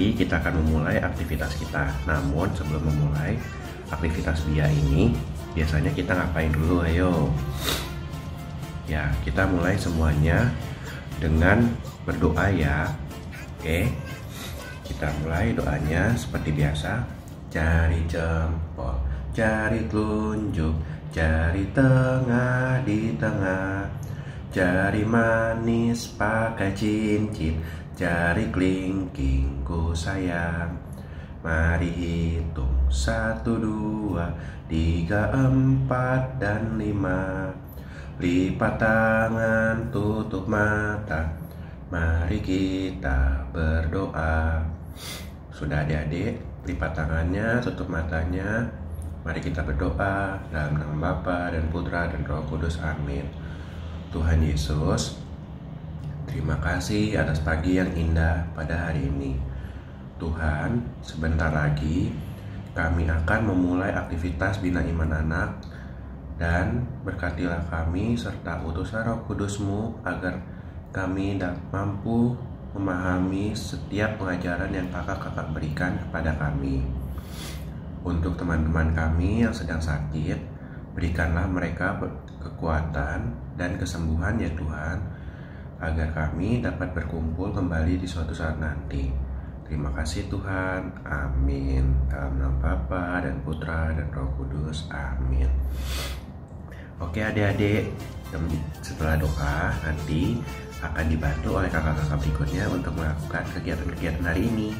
lagi kita akan memulai aktivitas kita. Namun sebelum memulai aktivitas BIA ini, biasanya kita ngapain dulu? Ayo. Ya, kita mulai semuanya dengan berdoa ya. Oke. Kita mulai doanya seperti biasa. Jari jempol, jari telunjuk, jari tengah di tengah, jari manis pakai cincin, jari kelingking ku sayang. Mari hitung 1, 2, 3, 4, dan 5. Lipat tangan, tutup mata. Mari kita berdoa. Sudah adik-adik, lipat tangannya, tutup matanya. Mari kita berdoa dalam nama Bapa dan Putra dan Roh Kudus. Amin. Tuhan Yesus, terima kasih atas pagi yang indah pada hari ini. Tuhan, sebentar lagi kami akan memulai aktivitas Bina Iman Anak, dan berkatilah kami serta utusan Roh Kudus-Mu agar kami mampu memahami setiap pengajaran yang kakak-kakak berikan kepada kami. Untuk teman-teman kami yang sedang sakit, berikanlah mereka kekuatan dan kesembuhan ya Tuhan, agar kami dapat berkumpul kembali di suatu saat nanti. Terima kasih Tuhan, amin. Dalam nama Bapa dan Putra dan Roh Kudus, amin. Oke adik-adik, setelah doa nanti akan dibantu oleh kakak-kakak berikutnya untuk melakukan kegiatan-kegiatan hari ini.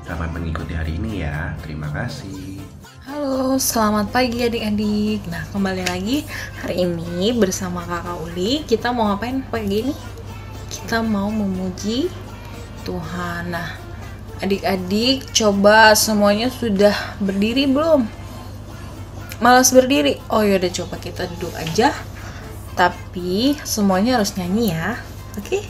Selamat mengikuti hari ini ya, terima kasih. Halo, selamat pagi adik-adik. Nah, kembali lagi hari ini bersama kakak Uli. Kita mau ngapain pagi ini? Kita mau memuji Tuhan. Nah, adik-adik coba semuanya sudah berdiri belum? Malas berdiri? Oh yaudah, coba kita duduk aja. Tapi semuanya harus nyanyi ya. Oke?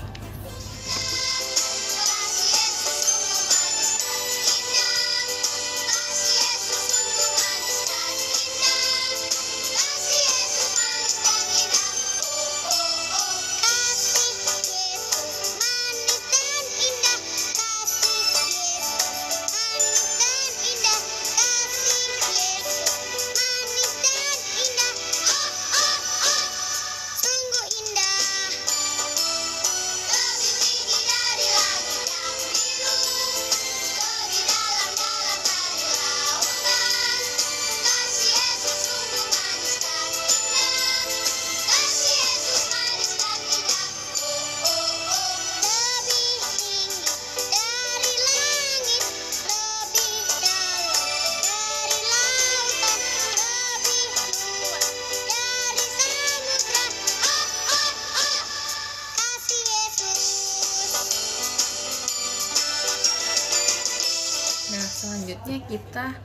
Nah, selanjutnya kita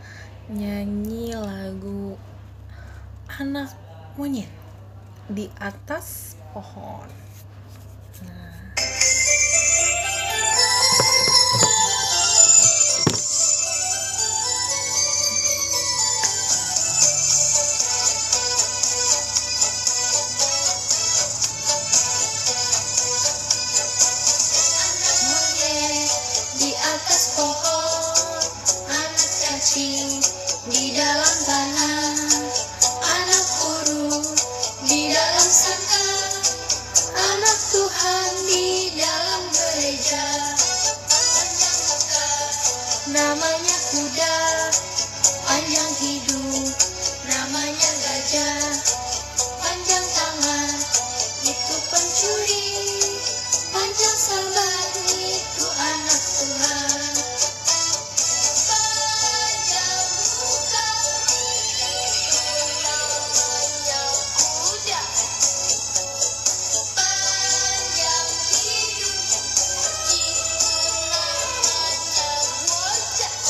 nyanyi lagu Anak Monyet di Atas Pohon. Nah. Di atas pohon, anak cacing di dalam tanah, anak burung di dalam sana, anak Tuhan di dalam gereja. Panjang muka, namanya kuda, panjang hidung, namanya gajah, panjang tangan, itu pencuri, panjang sabar, itu anak Tuhan. Panjang muka, panjang kuda, panjang hidung, itu namanya gajah,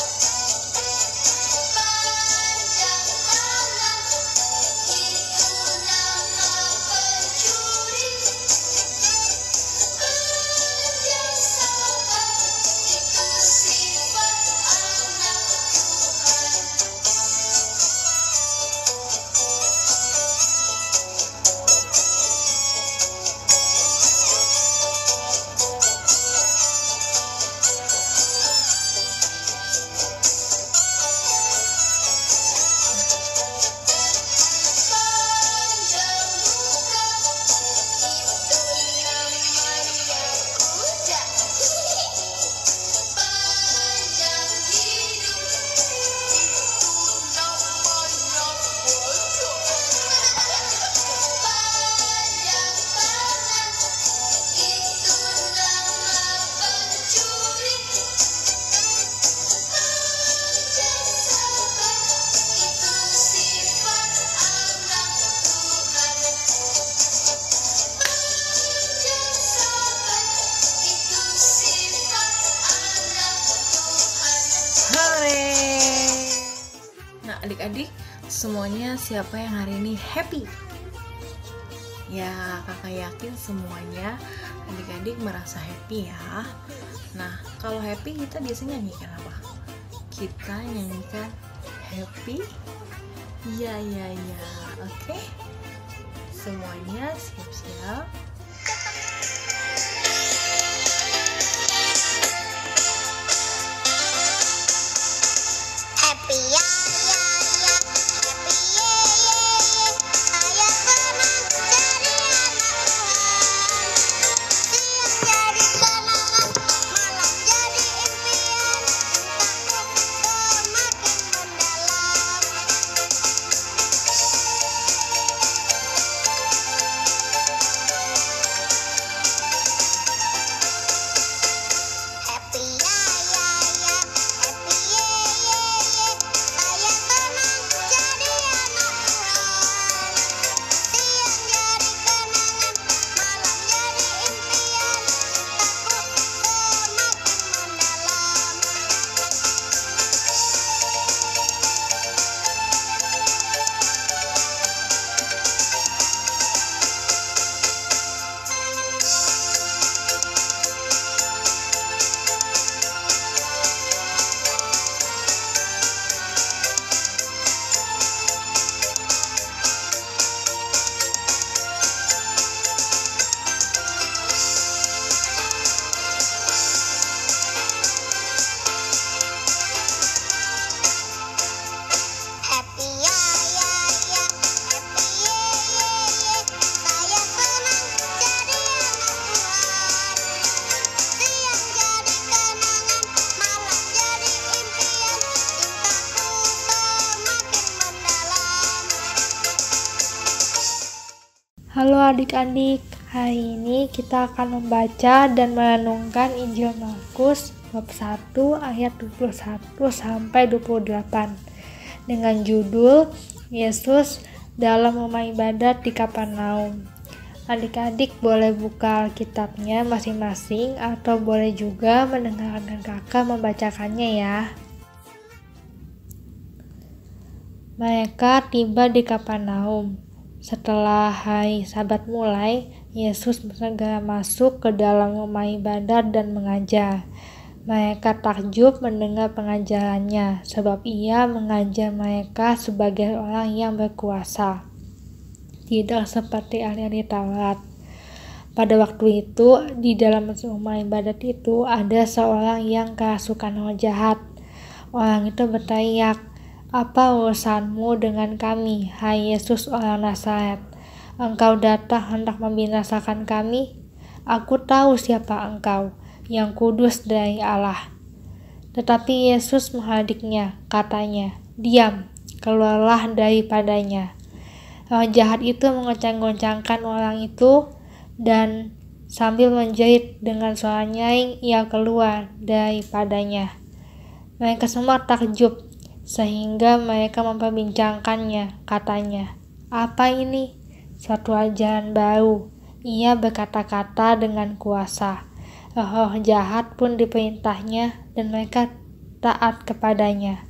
Nah, adik-adik semuanya siapa yang hari ini happy? Ya, kakak yakin semuanya adik-adik merasa happy ya. Nah, kalau happy kita biasanya nyanyikan apa? Kita nyanyikan happy. Ya. Oke. Semuanya siap-siap. Happy ya ya ya, happy ye ye ye. Saya senang jadi anak Tuhan. Siang jadi kenangan, malam jadi impian. Cintaku semakin mendalam. Happy ya ya ya, happy ye ye ye. Saya senang jadi anak Tuhan. Siang jadi kenangan, malam jadi impian. Cintaku semakin mendalam. Happy ya ya ya, happy ye ye ye. Saya senang jadi anak Tuhan. Siang jadi kenangan, malam jadi impian. Cintaku semakin mendalam. Halo adik-adik, hari ini kita akan membaca dan merenungkan Injil Markus bab 1 ayat 21 sampai 28 dengan judul Yesus dalam rumah ibadat di Kapernaum. Adik-adik boleh buka Alkitabnya masing-masing atau boleh juga mendengarkan kakak membacakannya ya. Mereka tiba di Kapernaum. Setelah hari Sabat mulai, Yesus segera masuk ke dalam rumah ibadat dan mengajar. Mereka takjub mendengar pengajarannya, sebab ia mengajar mereka sebagai orang yang berkuasa, tidak seperti ahli-ahli Taurat. Pada waktu itu, di dalam rumah ibadat itu ada seorang yang kerasukan roh jahat. Orang itu berteriak, "Apa urusanmu dengan kami, hai Yesus orang Nazaret? Engkau datang hendak membinasakan kami? Aku tahu siapa engkau, yang kudus dari Allah." Tetapi Yesus menghadiknya, katanya, "Diam, keluarlah daripadanya." Roh jahat itu mengoncang-goncangkan orang itu dan sambil menjerit dengan suara nyaring, ia keluar daripadanya. Mereka semua takjub, sehingga mereka memperbincangkannya, katanya, "Apa ini? Suatu ajaran baru. Ia berkata-kata dengan kuasa. Roh jahat pun diperintahnya dan mereka taat kepadanya."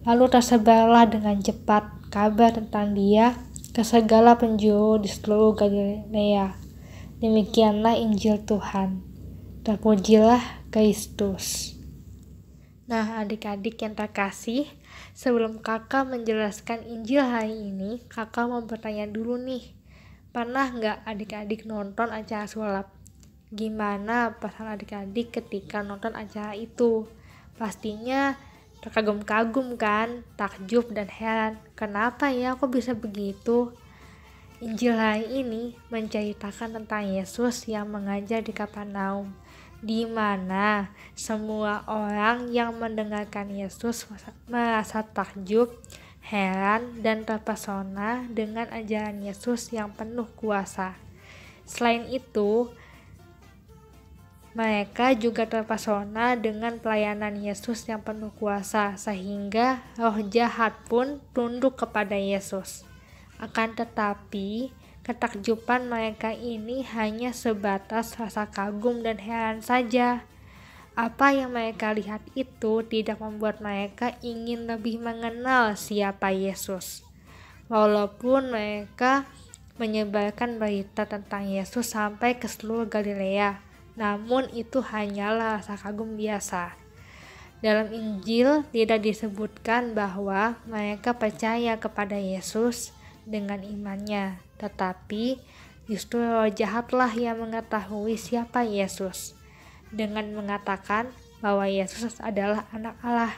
Lalu tersebarlah dengan cepat kabar tentang dia ke segala penjuru di seluruh Galilea. Demikianlah Injil Tuhan. Terpujilah Kristus. Nah, adik-adik yang terkasih, sebelum kakak menjelaskan Injil hari ini, kakak mau bertanya dulu nih. Pernah nggak adik-adik nonton acara sulap? Gimana perasaan adik-adik ketika nonton acara itu? Pastinya terkagum-kagum kan, takjub dan heran. Kenapa ya kok bisa begitu? Injil hari ini menceritakan tentang Yesus yang mengajar di Kapernaum, di mana semua orang yang mendengarkan Yesus merasa takjub, heran, dan terpesona dengan ajaran Yesus yang penuh kuasa. Selain itu, mereka juga terpesona dengan pelayanan Yesus yang penuh kuasa, sehingga roh jahat pun tunduk kepada Yesus. Akan tetapi, ketakjuban mereka ini hanya sebatas rasa kagum dan heran saja. Apa yang mereka lihat itu tidak membuat mereka ingin lebih mengenal siapa Yesus. Walaupun mereka menyebarkan berita tentang Yesus sampai ke seluruh Galilea, namun itu hanyalah rasa kagum biasa. Dalam Injil tidak disebutkan bahwa mereka percaya kepada Yesus dengan imannya, tetapi justru roh jahatlah yang mengetahui siapa Yesus dengan mengatakan bahwa Yesus adalah anak Allah.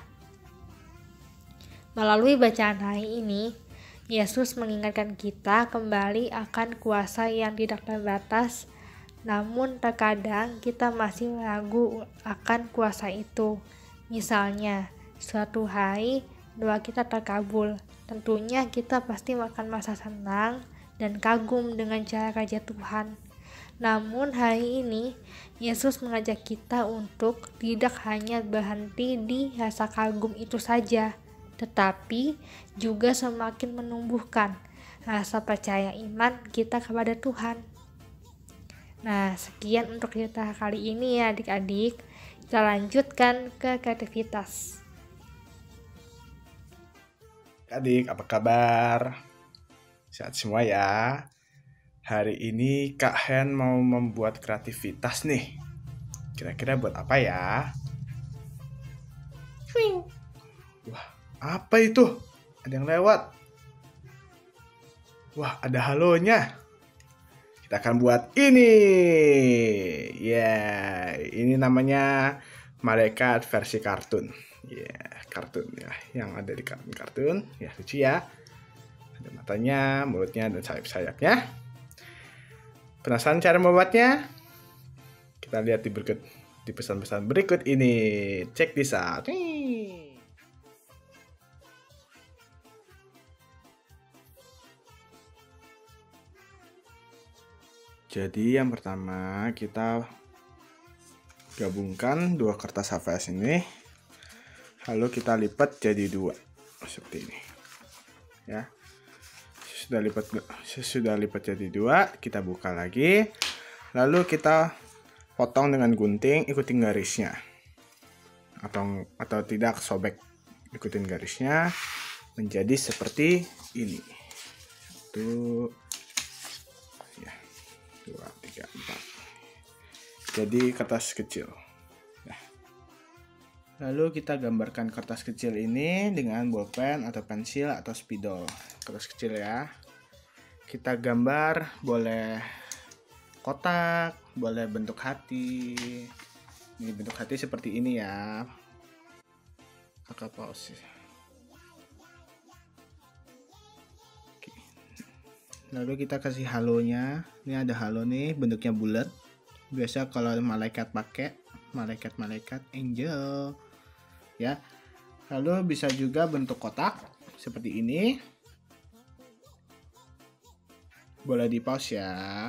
Melalui bacaan hari ini, Yesus mengingatkan kita kembali akan kuasa yang tidak terbatas, namun terkadang kita masih ragu akan kuasa itu. Misalnya, suatu hari doa kita terkabul, tentunya kita pasti akan merasa senang dan kagum dengan cara kerja Tuhan. Namun hari ini, Yesus mengajak kita untuk tidak hanya berhenti di rasa kagum itu saja, tetapi juga semakin menumbuhkan rasa percaya iman kita kepada Tuhan. Nah, sekian untuk cerita kali ini ya adik-adik. Kita lanjutkan ke kreativitas. Adik, apa kabar? Sehat semua ya. Hari ini Kak Hen mau membuat kreativitas nih. Kira-kira buat apa ya? Wah, apa itu? Ada yang lewat. Wah, ada halonya. Kita akan buat ini. Ya, ini namanya malaikat versi kartun. Ya, kartun ya, yang ada di kartun. Ya, lucu ya. Ada matanya, mulutnya, dan sayap-sayapnya. Penasaran cara membuatnya? Kita lihat di pesan-pesan berikut ini. Check this out. Jadi yang pertama kita gabungkan dua kertas HVS ini, lalu kita lipat jadi dua seperti ini. Ya. Sesudah lipat jadi dua, kita buka lagi, lalu kita potong dengan gunting, ikutin garisnya, atau tidak sobek, ikutin garisnya menjadi seperti ini. 1, 2, 3, 4. Jadi kertas kecil. Lalu kita gambarkan kertas kecil ini dengan bolpen atau pensil atau spidol. Kertas kecil ya. Kita gambar boleh kotak, boleh bentuk hati. Ini bentuk hati seperti ini ya. Kakak pause. Oke. Lalu kita kasih halonya. Ini ada halo nih, bentuknya bulat. Biasa kalau malaikat pakai, malaikat angel. Ya, lalu bisa juga bentuk kotak seperti ini. Boleh di pause ya,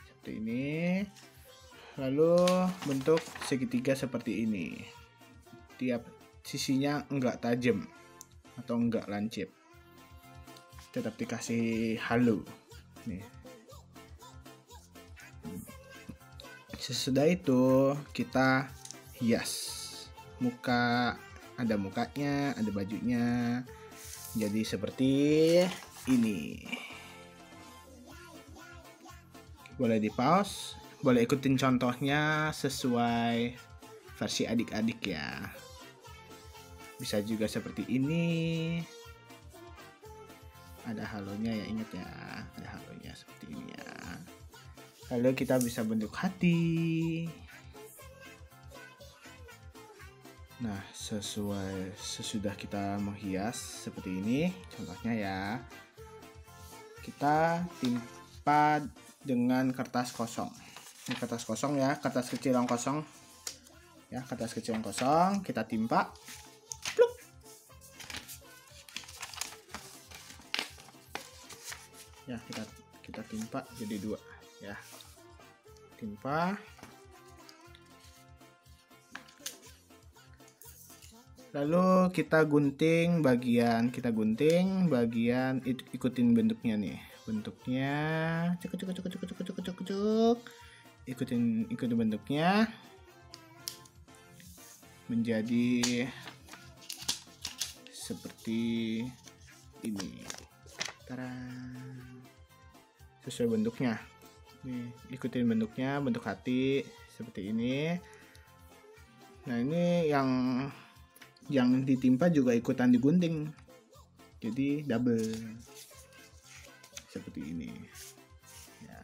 seperti ini. Lalu bentuk segitiga seperti ini. Tiap sisinya enggak tajam atau enggak lancip, tetap dikasih halo. Nih. Sesudah itu kita hias. Muka, ada mukanya, ada bajunya, jadi seperti ini. Boleh di pause, boleh ikutin contohnya sesuai versi adik-adik ya. Bisa juga seperti ini. Ada halonya ya, ingat ya, ada halonya seperti ini ya. Lalu kita bisa bentuk hati. Nah, sesudah kita menghias seperti ini, contohnya ya, kita timpa dengan kertas kosong. Ini kertas kosong ya, kertas kecil yang kosong. Ya, kertas kecil yang kosong kita timpa. Pluk. Ya, kita timpa jadi dua ya. Timpa. Lalu kita gunting bagian, ikutin bentuknya nih. Bentuknya cuk. Ikutin bentuknya. menjadi seperti ini. Tara. Sesuai bentuknya. Nih, ikutin bentuknya, bentuk hati seperti ini. Nah, ini yang ditimpa juga ikutan digunting. Jadi double. Seperti ini. Ya.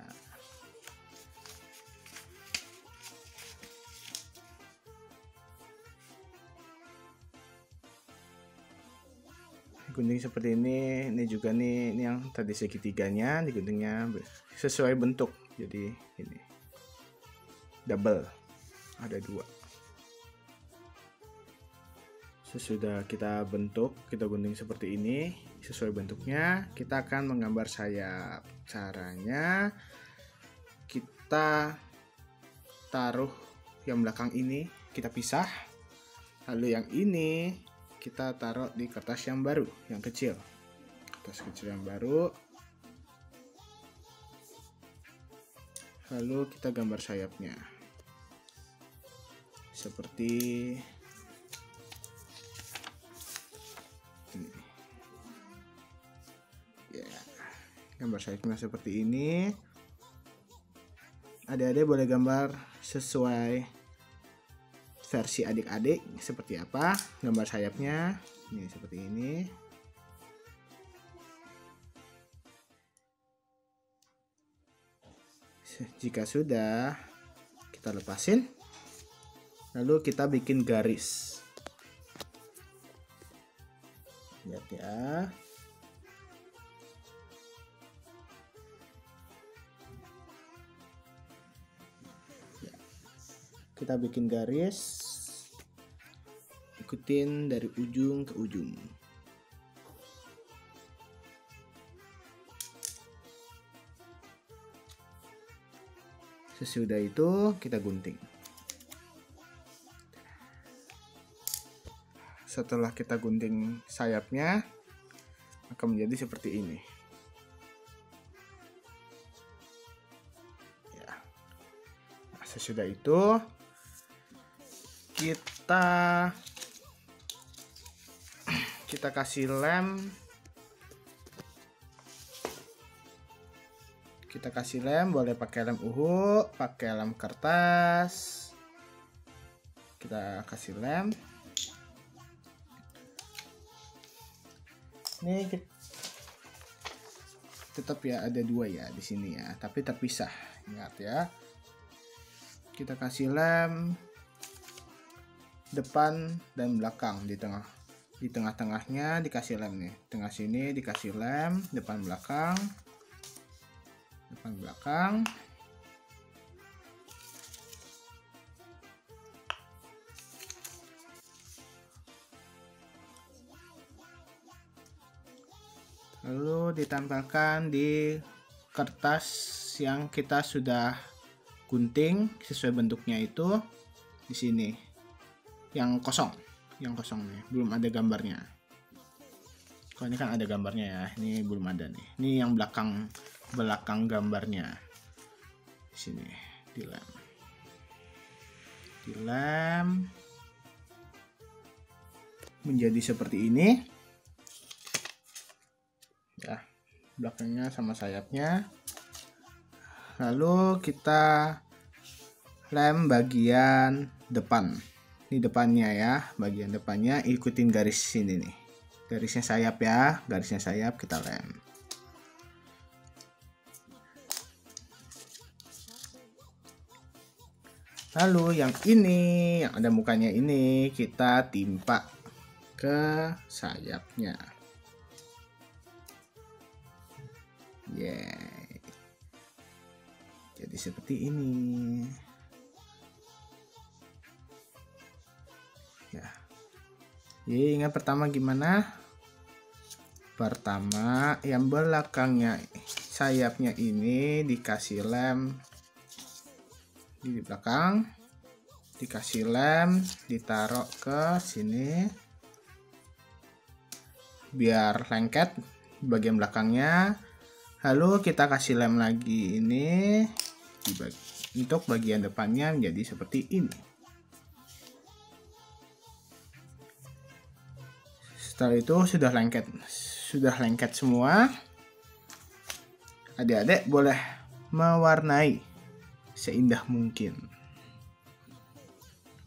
Gunting seperti ini juga nih, ini yang tadi segitiganya diguntingnya sesuai bentuk, jadi ini double, ada 2. Sesudah kita bentuk, kita gunting seperti ini sesuai bentuknya, kita akan menggambar sayap. Caranya kita taruh yang belakang ini, kita pisah, lalu yang ini kita taruh di kertas yang baru, yang kecil. Kertas kecil yang baru. Lalu kita gambar sayapnya. Seperti ini. Ya, gambar sayapnya seperti ini. Adik-adik boleh gambar sesuai versi adik-adik seperti apa gambar sayapnya. Ini seperti ini. Jika sudah, kita lepasin, lalu kita bikin garis. Lihat ya. Kita bikin garis, ikutin dari ujung ke ujung. Sesudah itu kita gunting. Setelah kita gunting sayapnya, akan menjadi seperti ini. Ya. Nah, sesudah itu kita kasih lem, boleh pakai lem uhu, pakai lem kertas. Kita kasih lem. Ini tetap ya, ada 2 ya di sini ya, tapi terpisah. Ingat ya. Kita kasih lem depan dan belakang, di tengah-tengahnya dikasih lem nih, tengah sini dikasih lem, depan belakang. Lalu ditempelkan di kertas yang kita sudah gunting sesuai bentuknya itu di sini. Yang kosong nih, belum ada gambarnya. Kalau ini kan ada gambarnya ya, ini belum ada nih. Ini yang belakang gambarnya. Di sini, dilem menjadi seperti ini. Ya, belakangnya sama sayapnya. Lalu kita lem bagian depan. Ini depannya ya, bagian depannya ikutin garis sini nih. Garisnya sayap ya, kita lem. Lalu yang ini, yang ada mukanya ini kita timpa ke sayapnya. Yeay. Jadi seperti ini. Ya. Jadi ingat pertama gimana? Pertama yang belakangnya sayapnya ini dikasih lem di belakang, dikasih lem, ditaruh ke sini biar lengket bagian belakangnya. Lalu kita kasih lem lagi ini untuk bagian depannya menjadi seperti ini. Setelah itu sudah lengket semua. Adik-adik boleh mewarnai seindah mungkin.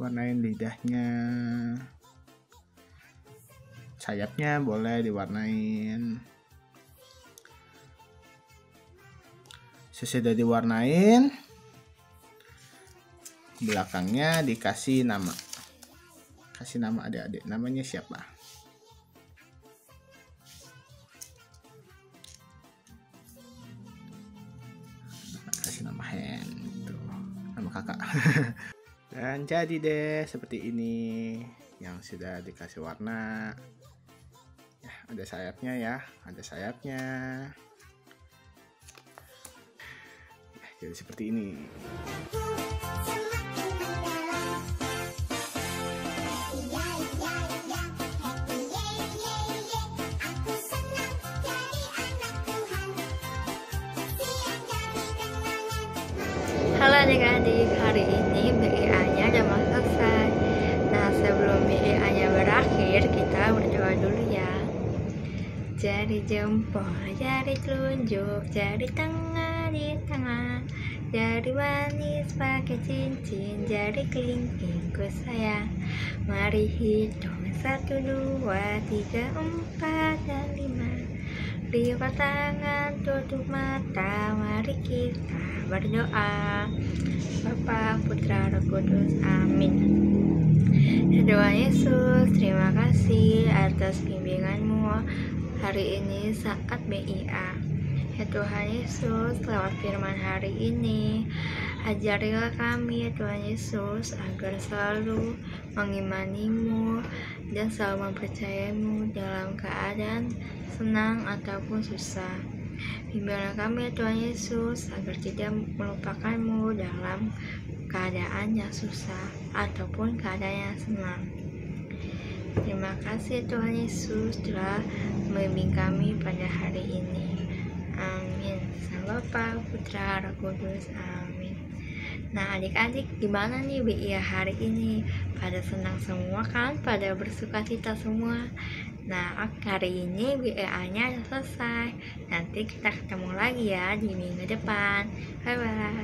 Warnain lidahnya, sayapnya boleh diwarnain. Sesudah diwarnain, belakangnya dikasih nama. Kasih nama adik-adik, namanya siapa? Kasih nama Hen, tuh, nama kakak. Dan jadi deh seperti ini yang sudah dikasih warna. Ya, ada sayapnya ya, ada sayapnya. Ya, jadi seperti ini. Halo adik-adik, hari ini BIA-nya udah mau selesai. Nah, sebelum BIA-nya berakhir, kita berdoa dulu ya. Jari jempol, jari telunjuk, jari tengah di tangan, jari manis pakai cincin, jari kelingking ku sayang. Mari hitung 1, 2, 3, 4, dan 5. Lipat tangan, tutup mata, mari kita berdoa. Bapa, Putra, Roh Kudus, amin. Ya Tuhan Yesus, terima kasih atas bimbingan-Mu hari ini saat BIA. Ya Tuhan Yesus, lewat firman hari ini, ajarilah kami ya Tuhan Yesus agar selalu mengimani-Mu dan selalu mempercayai-Mu dalam keadaan senang ataupun susah. Bimbinglah kami ya Tuhan Yesus agar tidak melupakan-Mu dalam keadaan yang susah ataupun keadaan yang senang. Terima kasih Tuhan Yesus telah membimbing kami pada hari ini. Amin. Sama Bapa, Putra, Roh Kudus, amin. Nah adik-adik, gimana nih BIA hari ini? Pada senang semua kan? Pada bersukacita semua? Nah hari ini BIA-nya selesai. Nanti kita ketemu lagi ya di minggu depan. Bye-bye.